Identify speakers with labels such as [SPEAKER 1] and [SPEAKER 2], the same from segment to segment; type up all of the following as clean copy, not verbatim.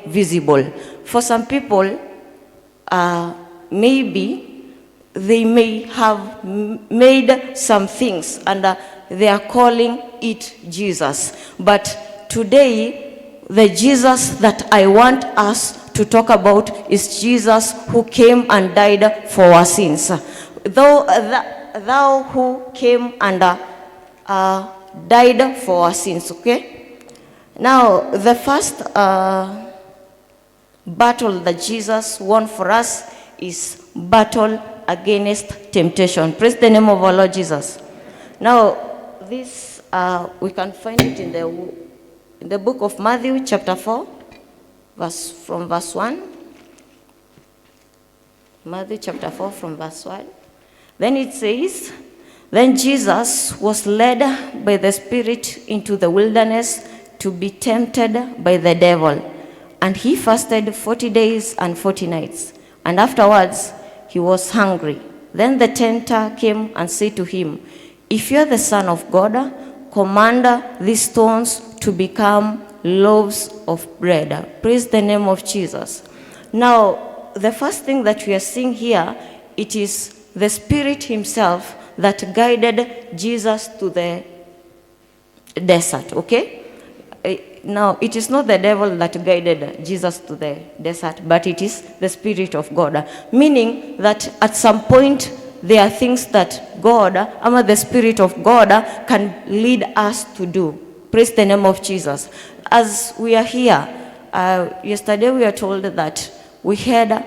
[SPEAKER 1] visible. For some people, maybe they may have made some things and they are calling it Jesus. But today, the Jesus that I want us to talk about is Jesus who came and died for our sins. Thou who came and died for our sins, okay? Now, the first battle that Jesus won for us is battle against temptation. Praise the name of our Lord Jesus. Now, this, we can find it in the book of Matthew chapter 4, from verse 1. Matthew chapter 4 from verse 1. Then it says, then Jesus was led by the Spirit into the wilderness to be tempted by the devil. And he fasted 40 days and 40 nights. And afterwards, he was hungry. Then the tempter came and said to him, if you are the Son of God, command these stones to become loaves of bread. Praise the name of Jesus. Now, the first thing that we are seeing here, it is the Spirit himself that guided Jesus to the desert, okay? Now, it is not the devil that guided Jesus to the desert, but it is the Spirit of God. Meaning that at some point, there are things that God, the Spirit of God, can lead us to do. Praise the name of Jesus. As we are here, yesterday we were told that we had,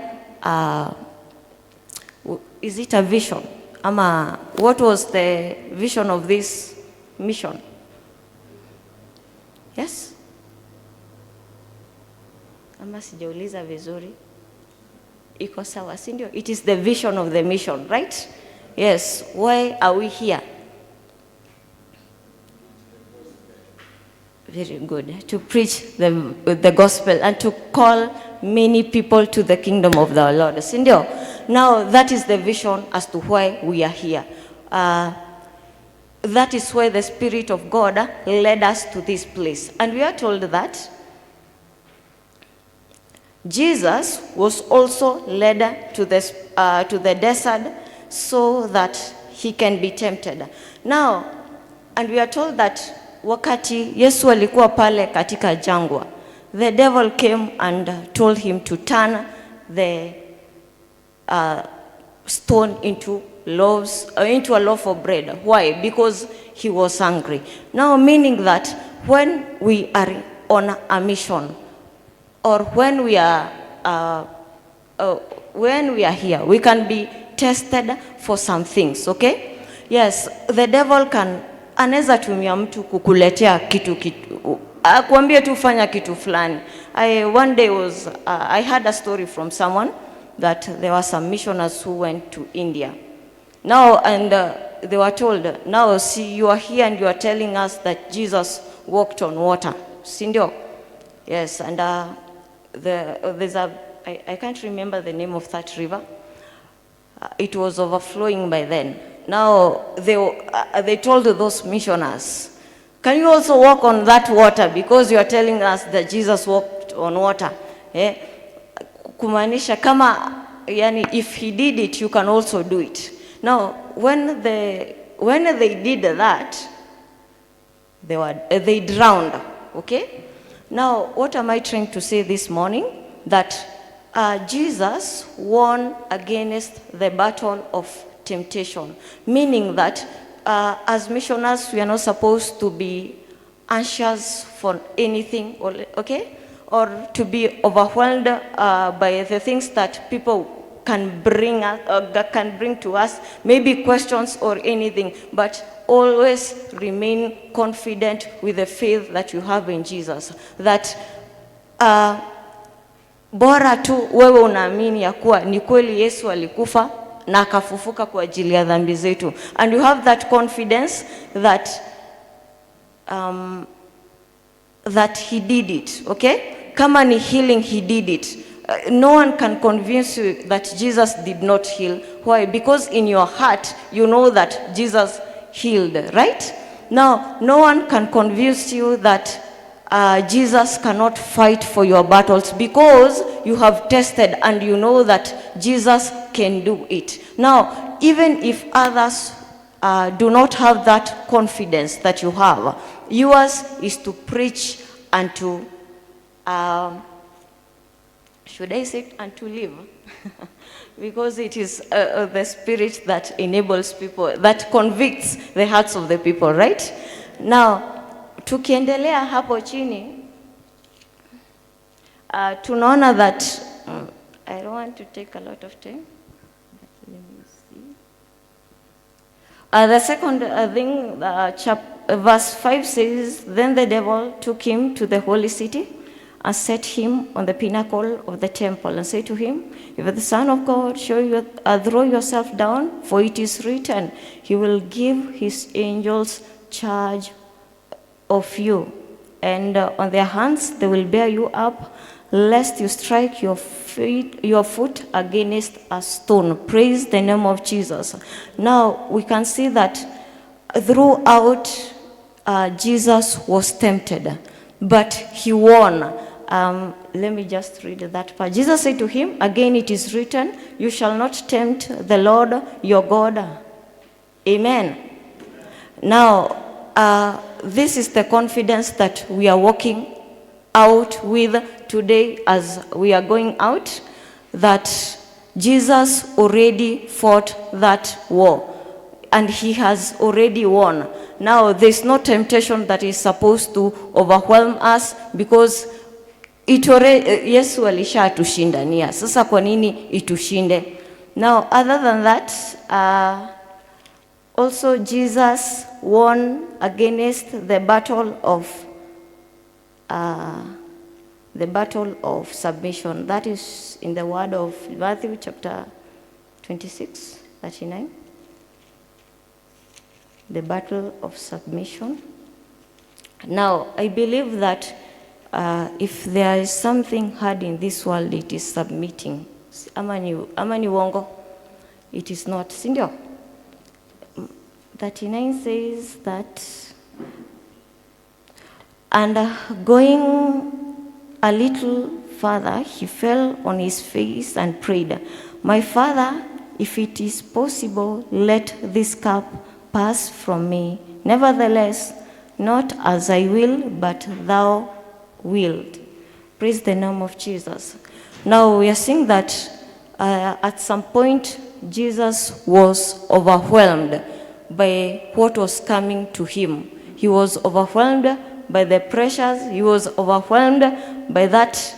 [SPEAKER 1] is it a vision? What was the vision of this mission? Yes? Sijauliza vizuri. Iko sawa, si ndio? It is the vision of the mission, right? Yes. Why are we here? Very good. To preach the gospel and to call many people to the kingdom of the Lord. Si ndio? Now, that is the vision as to why we are here. That is why the Spirit of God led us to this place. And we are told that Jesus was also led to the desert so that he can be tempted. Now, and we are told that wakati Yesu alikuwa pale katika jangwa, the devil came and told him to turn the stone into a loaf of bread. Why? Because he was hungry. Now, meaning that when we are on a mission, or when we are here, we can be tested for some things, okay? Yes, the devil anaweza tumia mtu kukuletea kitu kuambia tu fanya kitu fulani. One day I had a story from someone that there were some missionaries who went to India. Now, and they were told, now see, you are here and you are telling us that Jesus walked on water. Sindio? Yes, and there's I can't remember the name of that river. It was overflowing by then. Now, they told those missionaries, can you also walk on that water because you are telling us that Jesus walked on water? Kumaanisha kama, yani, if he did it, you can also do it. Now, when they did that, they drowned, okay? Now, what am I trying to say this morning? That Jesus won against the battle of temptation, meaning that as missionaries, we are not supposed to be anxious for anything, okay? Or to be overwhelmed by the things that people can bring to us, maybe questions or anything, but always remain confident with the faith that you have in Jesus. That bora tu wewe unaamini ya kuwa ni kweli Yesu alikufa na akafufuka kwa ajili ya dhambi zetu. And you have that confidence that that he did it, okay? Kama ni healing, he did it. No one can convince you that Jesus did not heal. Why? Because in your heart, you know that Jesus healed, right? Now, no one can convince you that Jesus cannot fight for your battles because you have tested and you know that Jesus can do it. Now, even if others do not have that confidence that you have, yours is to preach and to, should I say, and to live? Because it is the Spirit that enables people, that convicts the hearts of the people, right? Now, tukiendelea hapo chini, tunaona that, I don't want to take a lot of time. Let me see. The second thing, verse 5 says, then the devil took him to the holy city and set him on the pinnacle of the temple and said to him, if the Son of God, throw yourself down, for it is written, he will give his angels charge of you, and on their hands they will bear you up, lest you strike your foot against a stone. Praise the name of Jesus. Now we can see that throughout Jesus was tempted, but he won. Let me just read that part. Jesus said to him, again it is written, you shall not tempt the Lord your God. Amen. Now, this is the confidence that we are walking out with today as we are going out, that Jesus already fought that war and he has already won. Now, there's no temptation that is supposed to overwhelm us because Yesu alishatushindania. Sasa kwa nini itushinde? Now, other than that, also Jesus won against the battle of submission. That is in the word of Matthew chapter 26, 39. The battle of submission. Now, I believe that if there is something hard in this world, it is submitting. Ama ni wongo? It is not. Sindio? 39 says that, and going a little further, he fell on his face and prayed, my Father, if it is possible, let this cup pass from me. Nevertheless, not as I will, but thou wilt. Praise the name of Jesus. Now we are seeing that at some point, Jesus was overwhelmed by what was coming to him. He was overwhelmed by the pressures. He was overwhelmed by that,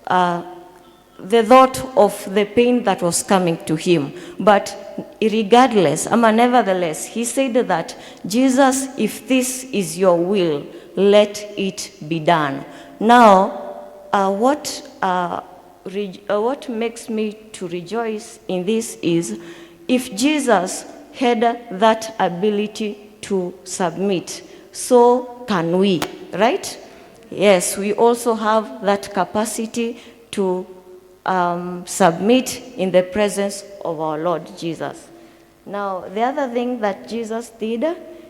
[SPEAKER 1] the thought of the pain that was coming to him. But regardless, nevertheless, he said that, Jesus, if this is your will, let it be done. Now, what makes me to rejoice in this is, if Jesus had that ability to submit, so can we, right? Yes, we also have that capacity to submit in the presence of our Lord Jesus. Now, the other thing that Jesus did,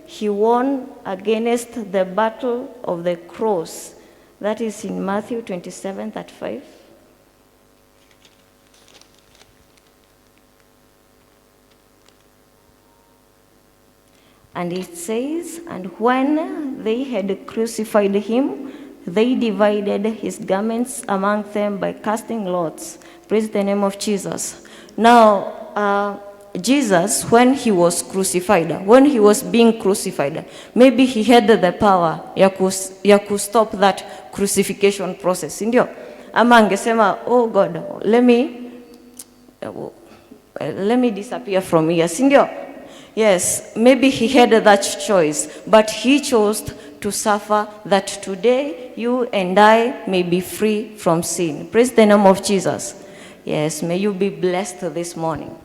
[SPEAKER 1] he won against the battle of the cross. That is in Matthew 27:35. And it says, and when they had crucified him, they divided his garments among them by casting lots. Praise the name of Jesus. Now, Jesus, when he was crucified, when he was being crucified, maybe he had the power ya stop that crucifixion process, ndio? Ama angesema, oh God, let me disappear from here, ndio? Yes, maybe he had that choice, but he chose to suffer that today you and I may be free from sin. Praise the name of Jesus. Yes, may you be blessed this morning.